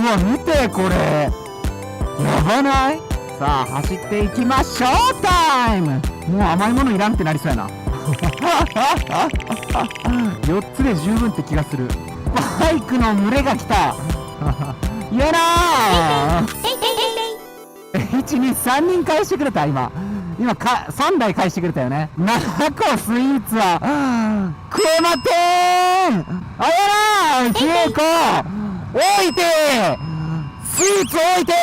わ、見てこれ。やばない？さあ、走っていきましょうタイム。もう甘いものいらんってなりそうやな。4つで十分って気がする。バイクの群れが来た。イエラー1、2、3人返してくれた、今3台返してくれたよね。7個スイーツは、食えまてーん。あやらー、ひえこ置いてスイーツ置いて